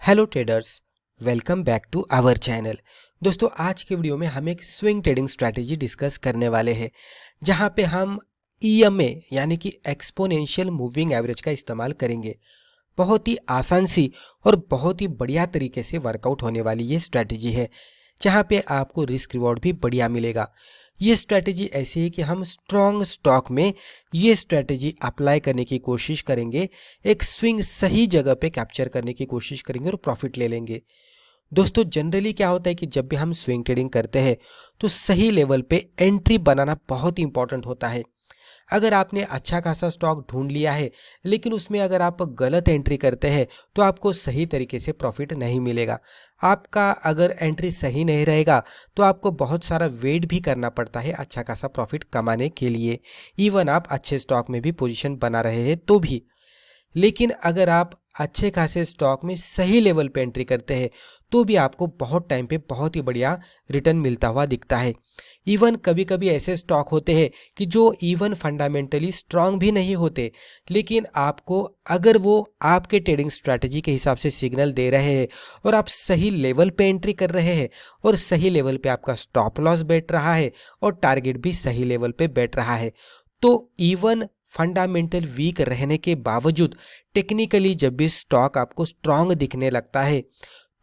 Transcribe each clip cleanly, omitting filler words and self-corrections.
Hello traders, welcome back to our channel. दोस्तों, आज के वीडियो में हम एक स्विंग ट्रेडिंग स्ट्रैटेजी डिस्कस करने वाले हैं जहां पे हम ईएमए यानी कि एक्सपोनेंशियल मूविंग एवरेज का इस्तेमाल करेंगे। बहुत ही आसान सी और बहुत ही बढ़िया तरीके से वर्कआउट होने वाली ये स्ट्रैटेजी है जहां पे आपको रिस्क रिवॉर्ड भी बढ़िया मिलेगा। ये स्ट्रैटेजी ऐसी है कि हम स्ट्रॉन्ग स्टॉक में ये स्ट्रैटेजी अप्लाई करने की कोशिश करेंगे, एक स्विंग सही जगह पे कैप्चर करने की कोशिश करेंगे और प्रॉफिट ले लेंगे। दोस्तों, जनरली क्या होता है कि जब भी हम स्विंग ट्रेडिंग करते हैं तो सही लेवल पे एंट्री बनाना बहुत ही इंपॉर्टेंट होता है। अगर आपने अच्छा खासा स्टॉक ढूंढ लिया है लेकिन उसमें अगर आप गलत एंट्री करते हैं तो आपको सही तरीके से प्रॉफिट नहीं मिलेगा। आपका अगर एंट्री सही नहीं रहेगा तो आपको बहुत सारा वेट भी करना पड़ता है अच्छा खासा प्रॉफिट कमाने के लिए, इवन आप अच्छे स्टॉक में भी पोजीशन बना रहे हैं तो भी। लेकिन अगर आप अच्छे खासे स्टॉक में सही लेवल पे एंट्री करते हैं तो भी आपको बहुत टाइम पे बहुत ही बढ़िया रिटर्न मिलता हुआ दिखता है। इवन कभी कभी ऐसे स्टॉक होते हैं कि जो इवन फंडामेंटली स्ट्रांग भी नहीं होते, लेकिन आपको अगर वो आपके ट्रेडिंग स्ट्रैटेजी के हिसाब से सिग्नल दे रहे हैं और आप सही लेवल पे एंट्री कर रहे हैं और सही लेवल पे आपका स्टॉप लॉस बैठ रहा है और टारगेट भी सही लेवल पे बैठ रहा है, तो इवन फंडामेंटल वीक रहने के बावजूद टेक्निकली जब भी स्टॉक आपको स्ट्रांग दिखने लगता है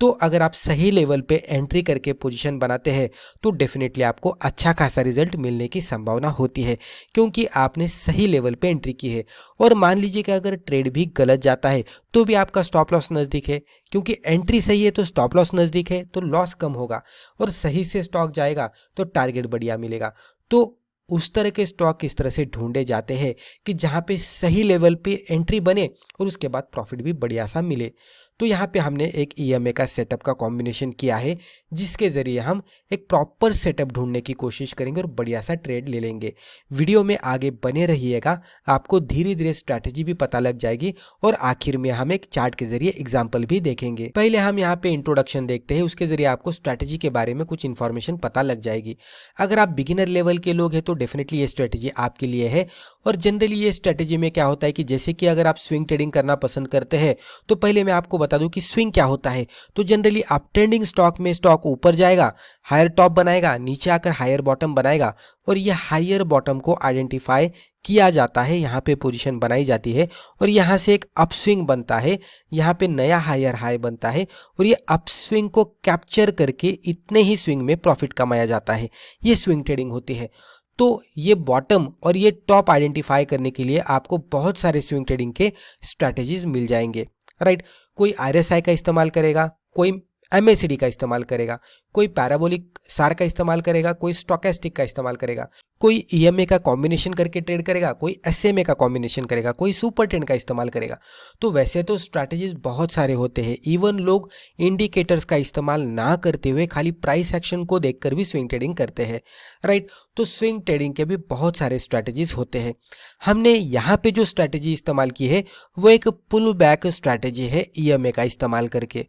तो अगर आप सही लेवल पे एंट्री करके पोजीशन बनाते हैं तो डेफिनेटली आपको अच्छा खासा रिजल्ट मिलने की संभावना होती है, क्योंकि आपने सही लेवल पे एंट्री की है। और मान लीजिए कि अगर ट्रेड भी गलत जाता है तो भी आपका स्टॉप लॉस नज़दीक है, क्योंकि एंट्री सही है तो स्टॉप लॉस नज़दीक है तो लॉस कम होगा, और सही से स्टॉक जाएगा तो टारगेट बढ़िया मिलेगा। तो उस तरह के स्टॉक किस तरह से ढूंढे जाते हैं कि जहां पे सही लेवल पे एंट्री बने और उसके बाद प्रॉफिट भी बढ़िया सा मिले। तो यहाँ पे हमने एक ईएमए का सेटअप का कॉम्बिनेशन किया है जिसके ज़रिए हम एक प्रॉपर सेटअप ढूंढने की कोशिश करेंगे और बढ़िया सा ट्रेड ले लेंगे। वीडियो में आगे बने रहिएगा, आपको धीरे धीरे स्ट्रैटेजी भी पता लग जाएगी और आखिर में हम एक चार्ट के जरिए एग्जाम्पल भी देखेंगे। पहले हम यहाँ पे इंट्रोडक्शन देखते हैं, उसके जरिए आपको स्ट्रैटेजी के बारे में कुछ इन्फॉर्मेशन पता लग जाएगी। अगर आप बिगिनर लेवल के लोग हैं तो डेफिनेटली ये स्ट्रैटेजी आपके लिए है। और जनरली ये स्ट्रैटेजी में क्या होता है कि जैसे कि अगर आप स्विंग ट्रेडिंग करना पसंद करते हैं तो पहले मैं आपको बता दूं कि स्विंग क्या होता है। तो जनरली अप ट्रेंडिंग स्टॉक में स्टॉक ऊपर जाएगा, हायर टॉप बनाएगा, नीचे आकर हायर बॉटम बनाएगा, और ये हायर बॉटम को आइडेंटिफाई किया जाता है, यहाँ पे पोजीशन बनाई जाती है और यहाँ से एक अपस्विंग बनता है, यहाँ पे नया हायर हाई बनता है और ये अपस्विंग को कैप्चर करके इतने ही स्विंग में प्रॉफिट कमाया जाता है। ये स्विंग ट्रेडिंग होती है। तो ये बॉटम और ये टॉप आइडेंटिफाई करने के लिए आपको बहुत सारे स्विंग ट्रेडिंग के स्ट्रैटेजीज मिल जाएंगे, राइट। कोई आरएसआई का इस्तेमाल करेगा, कोई एमएसीडी का इस्तेमाल करेगा, कोई पैराबोलिक सार का इस्तेमाल करेगा, कोई स्टोकेस्टिक का इस्तेमाल करेगा, कोई ईएमए का कॉम्बिनेशन करके ट्रेड करेगा, कोई एसएमए का कॉम्बिनेशन करेगा, कोई सुपर ट्रेंड का इस्तेमाल करेगा। तो वैसे तो स्ट्रैटेजीज बहुत सारे होते हैं, इवन लोग इंडिकेटर्स का इस्तेमाल ना करते हुए खाली प्राइस एक्शन को देखकर भी स्विंग ट्रेडिंग करते हैं, राइट। तो स्विंग ट्रेडिंग के भी बहुत सारे स्ट्रैटेजीज होते हैं। हमने यहाँ पे जो स्ट्रैटेजी इस्तेमाल की है वो एक पुल बैक स्ट्रैटेजी है ईएमए का इस्तेमाल करके।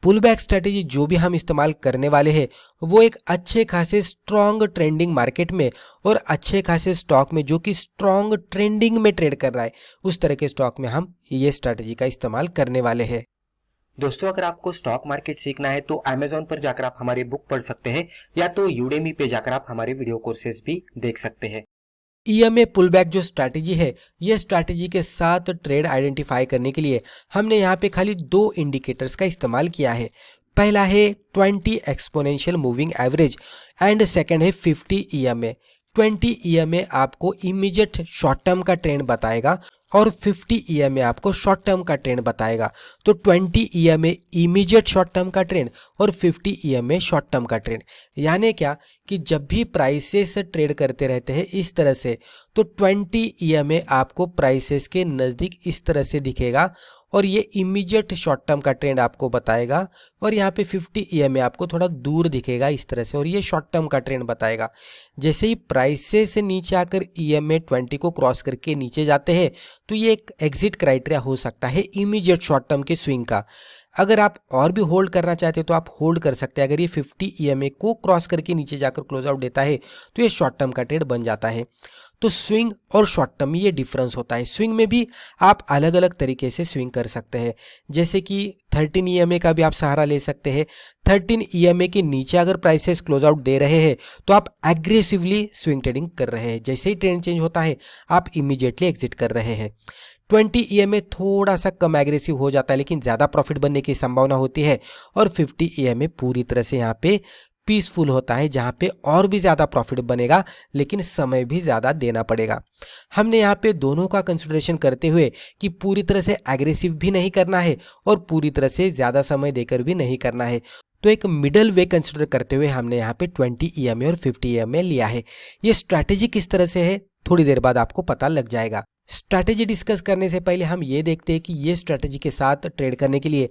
पुल बैक स्ट्रैटेजी जो भी हम इस्तेमाल करने वाले हैं वो एक अच्छे खासे स्ट्रॉन्ग ट्रेंडिंग मार्केट में और अच्छे खासे स्टॉक में जो कि स्ट्रॉन्ग ट्रेंडिंग में ट्रेड कर रहा है उस तरह के स्टॉक में हम ये स्ट्रैटेजी का इस्तेमाल करने वाले हैं। दोस्तों, अगर आपको स्टॉक मार्केट सीखना है तो अमेजोन पर जाकर आप हमारी बुक पढ़ सकते हैं या तो यूडेमी पे जाकर आप हमारे वीडियो कोर्सेज भी देख सकते हैं। ईएमए पुलबैक जो स्ट्रैटेजी है, ये स्ट्रैटेजी के साथ ट्रेड आइडेंटिफाई करने के लिए हमने यहाँ पे खाली दो इंडिकेटर्स का इस्तेमाल किया है। पहला है 20 exponential moving average and second है 50 ईएमए। 20 ईएमए आपको इमीडिएट शॉर्ट टर्म का ट्रेंड बताएगा और 50 ईएमए आपको शॉर्ट टर्म का ट्रेंड बताएगा। तो 20 ईएमए इमीडिएट शॉर्ट टर्म का ट्रेंड और 50 ईएमए शॉर्ट टर्म का ट्रेंड। यानी क्या कि जब भी प्राइसेस ट्रेड करते रहते हैं इस तरह से तो 20 ईएमए आपको प्राइसेस के नज़दीक इस तरह से दिखेगा और ये इमीडिएट शॉर्ट टर्म का ट्रेंड आपको बताएगा, और यहाँ पे 50 ईएमए आपको थोड़ा दूर दिखेगा इस तरह से और ये शॉर्ट टर्म का ट्रेंड बताएगा। जैसे ही प्राइसेस से नीचे आकर ईएमए 20 को क्रॉस करके नीचे जाते हैं तो ये एक एग्जिट क्राइटेरिया हो सकता है इमीडिएट शॉर्ट टर्म के स्विंग का। अगर आप और भी होल्ड करना चाहते हो तो आप होल्ड कर सकते हैं। अगर ये 50 ईएमए को क्रॉस करके नीचे जाकर क्लोज आउट देता है तो ये शॉर्ट टर्म का ट्रेड बन जाता है। तो स्विंग और शॉर्ट टर्म में ये डिफरेंस होता है। स्विंग में भी आप अलग अलग तरीके से स्विंग कर सकते हैं, जैसे कि 13 EMA का भी आप सहारा ले सकते हैं। 13 EMA के नीचे अगर प्राइसेस क्लोज आउट दे रहे हैं तो आप एग्रेसिवली स्विंग ट्रेडिंग कर रहे हैं, जैसे ही ट्रेंड चेंज होता है आप इमीडिएटली एग्जिट कर रहे हैं। 20 EMA थोड़ा सा कम एग्रेसिव हो जाता है लेकिन ज़्यादा प्रॉफिट बनने की संभावना होती है, और 50 EMA पूरी तरह से यहाँ पे पीसफुल होता है, जहाँ पे और भी ज़्यादा प्रॉफिट बनेगा लेकिन समय भी ज़्यादा देना पड़ेगा। हमने यहाँ पे दोनों का कंसिडरेशन करते हुए कि पूरी तरह से एग्रेसिव भी नहीं करना है और पूरी तरह से ज़्यादा समय देकर भी नहीं करना है, तो एक मिडल वे कंसिडर करते हुए हमने यहाँ पे 20 EMA और 50 EMA लिया है। ये स्ट्रैटेजी किस तरह से है थोड़ी देर बाद आपको पता लग जाएगा। स्ट्रैटेजी डिस्कस करने से पहले हम ये देखते हैं कि ये स्ट्रैटेजी के साथ ट्रेड करने के लिए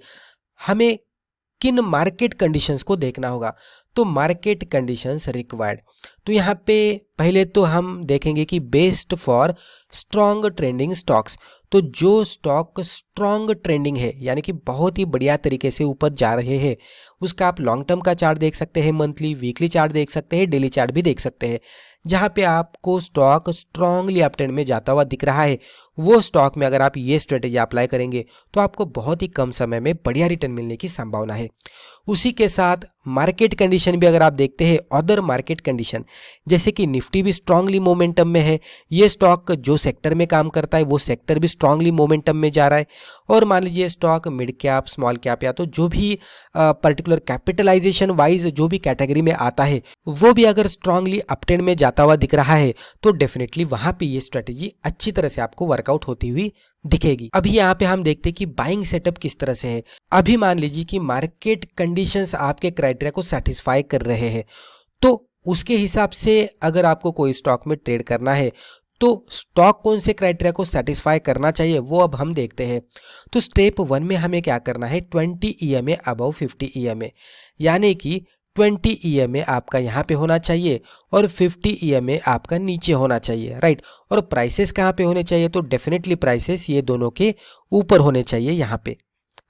हमें किन मार्केट कंडीशंस को देखना होगा। तो मार्केट कंडीशंस रिक्वायर्ड, तो यहाँ पे पहले तो हम देखेंगे कि best for strong trending stocks, तो जो स्टॉक स्ट्रॉन्ग ट्रेंडिंग है यानी कि बहुत ही बढ़िया तरीके से ऊपर जा रहे हैं, उसका आप लॉन्ग टर्म का चार्ट देख सकते हैं, मंथली वीकली चार्ट देख सकते हैं, डेली चार्ट भी देख सकते हैं। जहाँ पे आपको स्टॉक स्ट्रांगली अप ट्रेंड में जाता हुआ दिख रहा है, वो स्टॉक में अगर आप ये स्ट्रेटेजी अप्लाई करेंगे तो आपको बहुत ही कम समय में बढ़िया रिटर्न मिलने की संभावना है। उसी के साथ मार्केट कंडीशन भी अगर आप देखते हैं, अदर मार्केट कंडीशन जैसे कि निफ्टी भी स्ट्रांगली मोमेंटम में है, ये स्टॉक जो सेक्टर में काम करता है वो सेक्टर भी स्ट्रांगली मोमेंटम में जा रहा है, और मान लीजिए stock mid cap, small cap या तो जो भी पर्टिकुलर कैपिटलाइजेशन वाइज जो भी कैटेगरी में आता है वो भी अगर स्ट्रांगली अप ट्रेंड में जाता हुआ दिख रहा है तो डेफिनेटली वहां पे ये स्ट्रेटेजी अच्छी तरह से आपको वर्कआउट होती हुई दिखेगी। अभी यहाँ पे हम देखते हैं कि बाइंग सेटअप किस तरह से है। अभी मान लीजिए कि मार्केट कंडीशंस आपके क्राइटेरिया को सेटिस्फाई कर रहे हैं, तो उसके हिसाब से अगर आपको कोई स्टॉक में ट्रेड करना है तो स्टॉक कौन से क्राइटेरिया को सेटिस्फाई करना चाहिए वो अब हम देखते हैं। तो स्टेप 1 में हमें क्या करना है, 20 EMA अबव 50 EMA, यानी कि 20 EMA आपका यहाँ पे होना चाहिए और 50 EMA आपका नीचे होना चाहिए, राइट। और प्राइसेस कहाँ पे होने चाहिए, तो डेफिनेटली प्राइसेस ये दोनों के ऊपर होने चाहिए यहाँ पे,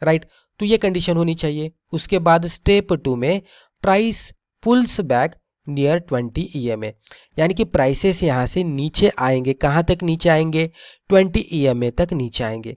राइट। तो ये कंडीशन होनी चाहिए। उसके बाद स्टेप 2 में price pulls back near 20 EMA, यानी कि प्राइसेस यहाँ से नीचे आएंगे। कहाँ तक नीचे आएंगे, 20 EMA तक नीचे आएंगे।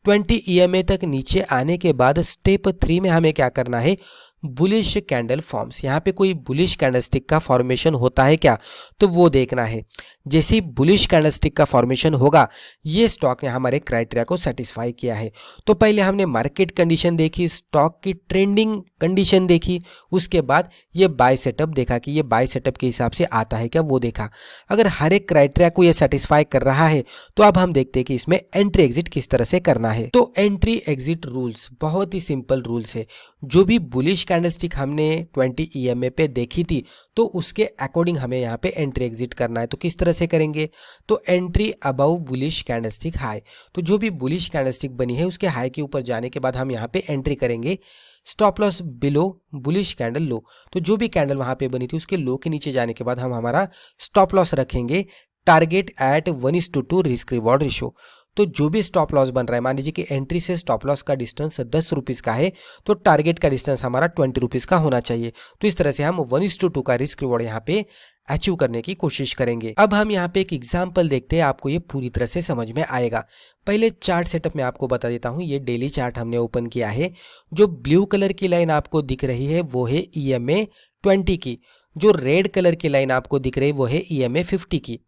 20 EMA तक नीचे आने के बाद स्टेप 3 में हमें क्या करना है, बुलिश कैंडल फॉर्म्स, यहाँ पे कोई बुलिश कैंडलस्टिक का फॉर्मेशन होता है क्या, तो वो देखना है। जैसे ही बुलिश कैंडलस्टिक का फॉर्मेशन होगा, ये स्टॉक ने हमारे क्राइटेरिया को सेटिस्फाई किया है। तो पहले हमने मार्केट कंडीशन देखी, स्टॉक की ट्रेंडिंग कंडीशन देखी, उसके बाद ये बाय सेटअप देखा कि ये बाय सेटअप के हिसाब से आता है क्या, वो देखा। अगर हर एक क्राइटेरिया को ये सेटिस्फाई कर रहा है तो अब हम देखते हैं कि इसमें एंट्री एग्जिट किस तरह से करना है। तो एंट्री एग्जिट रूल्स बहुत ही सिंपल रूल्स है। जो भी बुलिश कैंडलस्टिक हमने 20 EMA पे देखी थी तो उसके अकॉर्डिंग हमें यहाँ पे एंट्री एग्जिट करना है। तो किस तरह से करेंगे, तो entry above bullish candlestick high, तो जो भी बुलिश कैंडलस्टिक बनी है उसके हाई के ऊपर जाने के बाद हम यहाँ पे एंट्री करेंगे। Stop loss below bullish candle low, तो जो भी कैंडल वहाँ पे बनी थी उसके लो के नीचे जाने के बाद हम हमारा स्टॉप लॉस रखेंगे target at 1:2 risk reward ratio. तो जो भी स्टॉप लॉस बन रहा है, मान लीजिए कि एंट्री से स्टॉप लॉस का डिस्टेंस 10 रुपीज़ का है तो टारगेट का डिस्टेंस हमारा 20 रुपीज़ का होना चाहिए। तो इस तरह से हम 1:2 का रिस्क रिवॉर्ड यहाँ पे अचीव करने की कोशिश करेंगे। अब हम यहाँ पे एक एग्जाम्पल देखते हैं, आपको ये पूरी तरह से समझ में आएगा। पहले चार्ट सेटअप में आपको बता देता हूँ, ये डेली चार्ट हमने ओपन किया है। जो ब्लू कलर की लाइन आपको दिख रही है वो है EMA 20 की, जो रेड कलर की लाइन आपको दिख रही है वो है EMA 50 की।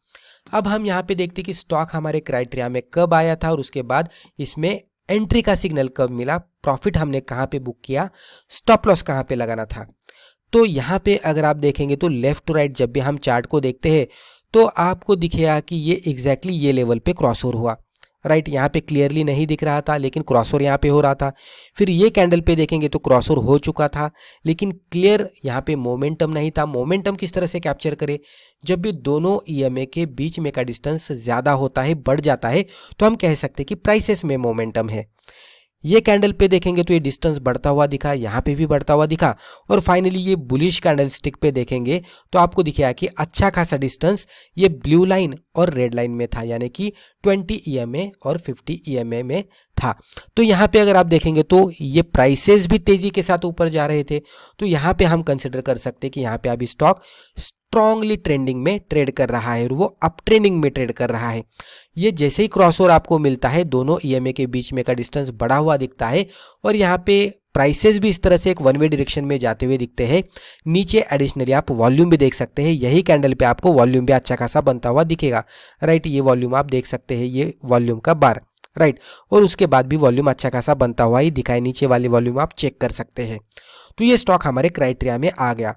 अब हम यहाँ पे देखते हैं कि स्टॉक हमारे क्राइटेरिया में कब आया था और उसके बाद इसमें एंट्री का सिग्नल कब मिला, प्रॉफिट हमने कहाँ पे बुक किया, स्टॉप लॉस कहाँ पे लगाना था। तो यहाँ पे अगर आप देखेंगे तो लेफ्ट टू राइट जब भी हम चार्ट को देखते हैं तो आपको दिखेगा कि ये एग्जैक्टली ये लेवल पे क्रॉस ओवर हुआ, राइट। यहाँ पे क्लियरली नहीं दिख रहा था लेकिन क्रॉसओवर यहाँ पे हो रहा था। फिर ये कैंडल पे देखेंगे तो क्रॉसओवर हो चुका था लेकिन क्लियर यहाँ पे मोमेंटम नहीं था। मोमेंटम किस तरह से कैप्चर करें, जब भी दोनों EMA के बीच में का डिस्टेंस ज़्यादा होता है, बढ़ जाता है, तो हम कह सकते हैं कि प्राइसेस में मोमेंटम है। ये कैंडल पे देखेंगे तो ये डिस्टेंस बढ़ता हुआ दिखा, यहाँ पे भी बढ़ता हुआ दिखा, और फाइनली ये बुलिश कैंडल स्टिक पे देखेंगे तो आपको दिखेगा कि अच्छा खासा डिस्टेंस ये ब्लू लाइन और रेड लाइन में था, यानी कि 20 EMA और 50 EMA में था। तो यहाँ पे अगर आप देखेंगे तो ये प्राइसेस भी तेजी के साथ ऊपर जा रहे थे, तो यहाँ पे हम कंसिडर कर सकते हैं कि यहाँ पे अभी स्टॉक स्ट्रांगली ट्रेंडिंग में ट्रेड कर रहा है और वो अप ट्रेंडिंग में ट्रेड कर रहा है। ये जैसे ही क्रॉसओवर आपको मिलता है, दोनों ईएमए के बीच में का डिस्टेंस बढ़ा हुआ दिखता है और यहाँ पे प्राइसेस भी इस तरह से एक वन वे डायरेक्शन में जाते हुए दिखते हैं। नीचे एडिशनली आप वॉल्यूम भी देख सकते हैं, यही कैंडल पे आपको वॉल्यूम भी अच्छा खासा बनता हुआ दिखेगा, राइट। ये वॉल्यूम आप देख सकते हैं, ये वॉल्यूम का बार, राइट। और उसके बाद भी वॉल्यूम अच्छा खासा बनता हुआ ही दिखाए, नीचे वाले वॉल्यूम आप चेक कर सकते हैं। तो ये स्टॉक हमारे क्राइटेरिया में आ गया।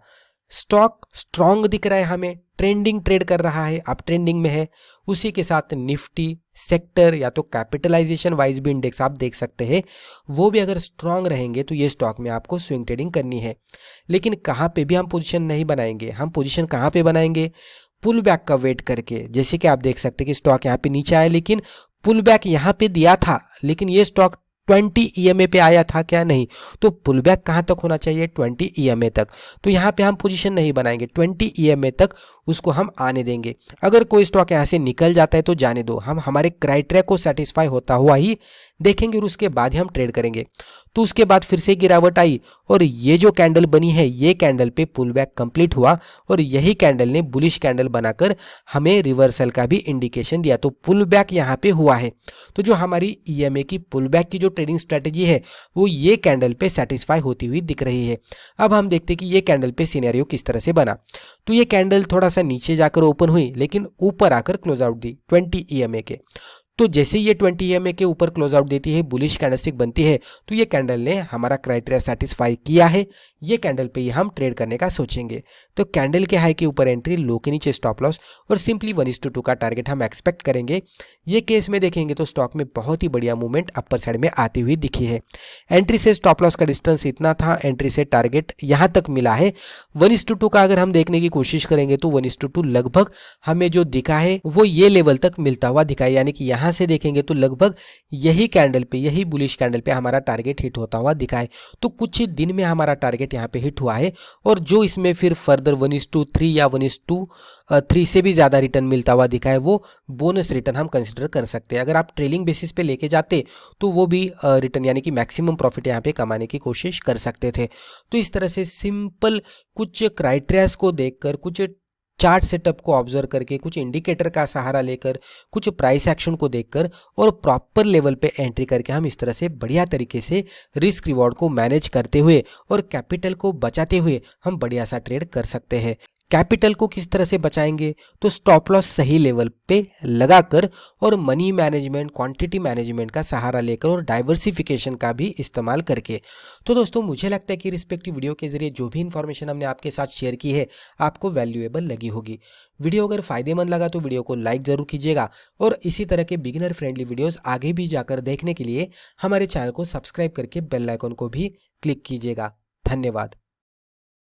स्टॉक स्ट्रॉन्ग दिख रहा है हमें, ट्रेंडिंग ट्रेड कर रहा है, अप ट्रेंडिंग में है। उसी के साथ निफ्टी सेक्टर या तो कैपिटलाइजेशन वाइज भी इंडेक्स आप देख सकते हैं, वो भी अगर स्ट्रॉन्ग रहेंगे तो ये स्टॉक में आपको स्विंग ट्रेडिंग करनी है। लेकिन कहाँ पे भी हम पोजीशन नहीं बनाएंगे, हम पोजीशन कहाँ पे बनाएंगे, पुल बैक का वेट करके। जैसे कि आप देख सकते हैं कि स्टॉक यहाँ पे नीचे आया, लेकिन पुल बैक यहाँ पे दिया था, लेकिन ये स्टॉक 20 ईएमए पे आया था क्या, नहीं। तो पुल बैक कहाँ तक होना चाहिए, 20 ईएमए तक। तो यहाँ पे हम पोजीशन नहीं बनाएंगे, 20 ईएमए तक उसको हम आने देंगे। अगर कोई स्टॉक यहाँ से निकल जाता है तो जाने दो, हम हमारे क्राइटेरिया को सेटिस्फाई होता हुआ ही देखेंगे और उसके बाद ही हम ट्रेड करेंगे। तो उसके बाद फिर से गिरावट आई और ये जो कैंडल बनी है, ये कैंडल पे पुल बैक कंप्लीट हुआ और यही कैंडल ने बुलिश कैंडल बनाकर हमें रिवर्सल का भी इंडिकेशन दिया। तो पुल बैक यहाँ पे हुआ है। तो जो हमारी ईएमए की पुल बैक की जो ट्रेडिंग स्ट्रेटेजी है, वो ये कैंडल पे सेटिस्फाई होती हुई दिख रही है। अब हम देखते हैं कि ये कैंडल पे सिनेरियो किस तरह से बना। तो ये कैंडल थोड़ा सा नीचे जाकर ओपन हुई, लेकिन ऊपर आकर क्लोज आउट दी 20 ईएमए के। तो जैसे ये 20 ईएमए के ऊपर क्लोज आउट देती है, बुलिश कैंडलस्टिक बनती है, तो ये कैंडल ने हमारा क्राइटेरिया सेटिस्फाई किया है। ये कैंडल पे ही हम ट्रेड करने का सोचेंगे। तो कैंडल के हाई के ऊपर एंट्री, लो के नीचे स्टॉप लॉस और सिंपली 1:2 का टारगेट हम एक्सपेक्ट करेंगे। ये केस में देखेंगे तो स्टॉक में बहुत ही बढ़िया मूवमेंट अपर साइड में आती हुई दिखी है। एंट्री से स्टॉप लॉस का डिस्टेंस इतना था, एंट्री से टारगेट यहाँ तक मिला है। 1:2 का अगर हम देखने की कोशिश करेंगे तो 1:2 लगभग हमें जो दिखा है वो ये लेवल तक मिलता हुआ दिखा है, यानी कि यहाँ से देखेंगे तो लगभग यही कैंडल पे, यही बुलिश कैंडल पे हमारा टारगेट हिट होता हुआ दिखा है। तो कुछ ही दिन में हमारा टारगेट यहाँ पे हिट हुआ है और जो इसमें फिर फर्दर 1:3 या 1:3 से भी ज्यादा रिटर्न मिलता हुआ दिखा है, वो बोनस रिटर्न हम कंसिडर कर सकते हैं। अगर आप ट्रेलिंग बेसिस पे लेके जाते तो वो भी रिटर्न यानी कि मैक्सिमम प्रॉफिट यहाँ पे कमाने की कोशिश कर सकते थे। तो इस तरह से सिंपल कुछ क्राइटेरियाज को देखकर, कुछ चार्ट सेटअप को ऑब्जर्व करके, कुछ इंडिकेटर का सहारा लेकर, कुछ प्राइस एक्शन को देखकर और प्रॉपर लेवल पे एंट्री करके हम इस तरह से बढ़िया तरीके से रिस्क रिवॉर्ड को मैनेज करते हुए और कैपिटल को बचाते हुए हम बढ़िया सा ट्रेड कर सकते हैं। कैपिटल को किस तरह से बचाएंगे, तो स्टॉप लॉस सही लेवल पे लगाकर और मनी मैनेजमेंट, क्वांटिटी मैनेजमेंट का सहारा लेकर और डाइवर्सिफिकेशन का भी इस्तेमाल करके। तो दोस्तों मुझे लगता है कि रिस्पेक्टिव वीडियो के जरिए जो भी इन्फॉर्मेशन हमने आपके साथ शेयर की है आपको वैल्यूएबल लगी होगी। वीडियो अगर फायदेमंद लगा तो वीडियो को लाइक जरूर कीजिएगा और इसी तरह के बिगिनर फ्रेंडली वीडियोस आगे भी जाकर देखने के लिए हमारे चैनल को सब्सक्राइब करके बेल आइकन को भी क्लिक कीजिएगा। धन्यवाद।